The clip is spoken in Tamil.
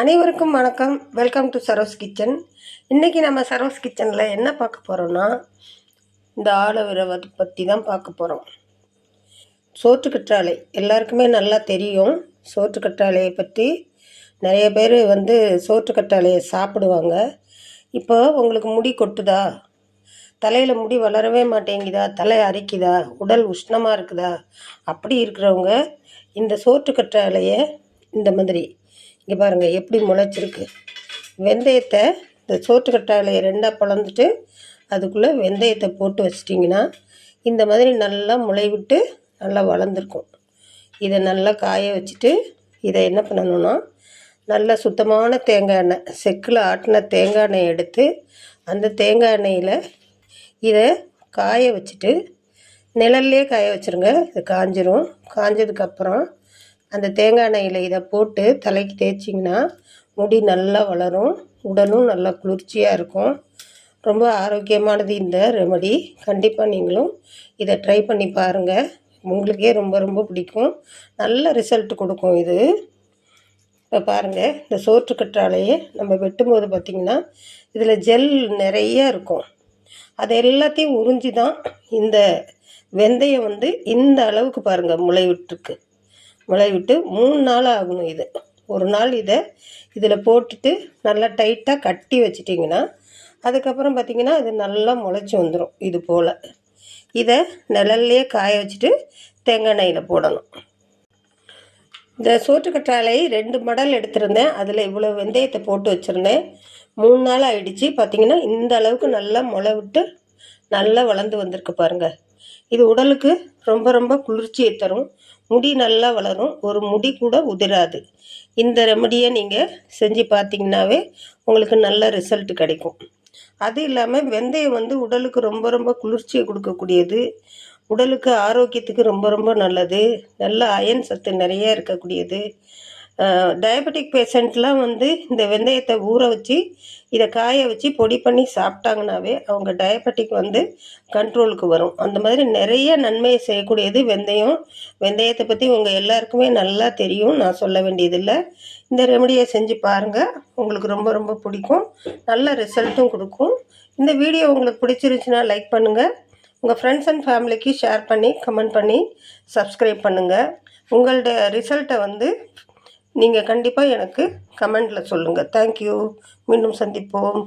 அனைவருக்கும் வணக்கம். Welcome to Saro's kitchen. இன்றைக்கி நம்ம சரோஸ் கிச்சனில் என்ன பார்க்க போகிறோன்னா, இந்த ஆலோவேரா பற்றி தான் பார்க்க போகிறோம். சோற்றுக்கற்றாழை எல்லாருக்குமே நல்லா தெரியும். சோற்றுக்கற்றாழையை பற்றி நிறைய பேர் சோற்றுக்கற்றாழையை சாப்பிடுவாங்க. இப்போ உங்களுக்கு முடி கொட்டுதா, தலையில் முடி வளரவே மாட்டேங்குதா, தலை அரிக்குதா, உடல் உஷ்ணமாக இருக்குதா, அப்படி இருக்கிறவங்க இந்த சோற்றுக்கற்றாழையை இந்த மாதிரி இங்கே பாருங்கள் எப்படி முளைச்சிருக்கு. வெந்தயத்தை இந்த சோற்றுக்கற்றாழையை ரெண்டாக பிளந்துட்டு அதுக்குள்ளே வெந்தயத்தை போட்டு வச்சிட்டிங்கன்னா இந்த மாதிரி நல்லா முளை விட்டு நல்லா வளர்ந்துருக்கும். இதை நல்லா காய வச்சுட்டு இதை என்ன பண்ணணுன்னா, நல்ல சுத்தமான தேங்காய் எண்ணெய், செக்கில் ஆட்டின தேங்காய் எண்ணெய் எடுத்து அந்த தேங்காய் எண்ணெயில் இதை காய வச்சுட்டு நிழல்லே காய வச்சுருங்க. இது காஞ்சிரும். காஞ்சதுக்கப்புறம் அந்த தேங்காய் எண்ணெயில் இதை போட்டு தலைக்கு தேய்ச்சிங்கன்னா முடி நல்லா வளரும், உடலும் நல்லா குளிர்ச்சியாக இருக்கும். ரொம்ப ஆரோக்கியமானது இந்த ரெமடி. கண்டிப்பாக நீங்களும் இதை ட்ரை பண்ணி பாருங்கள். உங்களுக்கே ரொம்ப ரொம்ப பிடிக்கும். நல்ல ரிசல்ட் கொடுக்கும் இது. இப்போ பாருங்கள், இந்த சோற்றுக்கற்றாழையை நம்ம வெட்டும்போது பார்த்திங்கன்னா இதில் ஜெல் நிறைய இருக்கும். அது எல்லாத்தையும் உறிஞ்சி தான் இந்த வெந்தயம் இந்த அளவுக்கு பாருங்கள் முளை விட்டுருக்கு. முளை விட்டு 3 நாள் ஆகணும். இது ஒரு நாள் இதில் போட்டுட்டு நல்லா டைட்டாக கட்டி வச்சிட்டிங்கன்னா அதுக்கப்புறம் பார்த்திங்கன்னா இது நல்லா முளைச்சி வந்துடும். இது போல் இதை நிழல்லையே காய வச்சுட்டு தேங்காய் எண்ணெயில் போடணும். இந்த சோற்றுக்கற்றாழை 2 மடல் எடுத்திருந்தேன். அதில் இவ்வளோ வெந்தயத்தை போட்டு வச்சுருந்தேன். 3 நாள் ஆகிடுச்சு. பார்த்திங்கன்னா இந்த அளவுக்கு நல்லா முளை விட்டு நல்லா வளர்ந்து வந்திருக்கு பாருங்கள். இது உடலுக்கு ரொம்ப ரொம்ப குளிர்ச்சியை தரும். முடி நல்லா வளரும். ஒரு முடி கூட உதிராது. இந்த ரெமடியை நீங்கள் செஞ்சு பார்த்தீங்கன்னாவே உங்களுக்கு நல்ல ரிசல்ட் கிடைக்கும். அது இல்லாமல் வெந்தயம் உடலுக்கு ரொம்ப ரொம்ப குளிர்ச்சியை கொடுக்கக்கூடியது. உடலுக்கு ஆரோக்கியத்துக்கு ரொம்ப ரொம்ப நல்லது. நல்ல அயன் சத்து நிறைய இருக்கக்கூடியது. டயபெட்டிக் பேஷண்ட்லாம் இந்த வெந்தயத்தை ஊற வச்சு இதை காய வச்சு பொடி பண்ணி சாப்பிட்டாங்கனாவே அவங்க டயபெட்டிக் கண்ட்ரோலுக்கு வரும். அந்த மாதிரி நிறைய நன்மையை செய்யக்கூடியது வெந்தயம். வெந்தயத்தை பற்றி உங்கள் எல்லாருக்குமே நல்லா தெரியும், நான் சொல்ல வேண்டியதில்லை. இந்த ரெமடியை செஞ்சு பாருங்கள், உங்களுக்கு ரொம்ப ரொம்ப பிடிக்கும். நல்ல ரிசல்ட்டும் கொடுக்கும். இந்த வீடியோ உங்களுக்கு பிடிச்சிருந்துச்சுன்னா லைக் பண்ணுங்கள். உங்கள் ஃப்ரெண்ட்ஸ் அண்ட் ஃபேமிலிக்கு ஷேர் பண்ணி கமெண்ட் பண்ணி சப்ஸ்கிரைப் பண்ணுங்கள். உங்களோட ரிசல்ட்டை நீங்கள் கண்டிப்பாக எனக்கு கமெண்டில் சொல்லுங்கள். தேங்க்யூ. மீண்டும் சந்திப்போம்.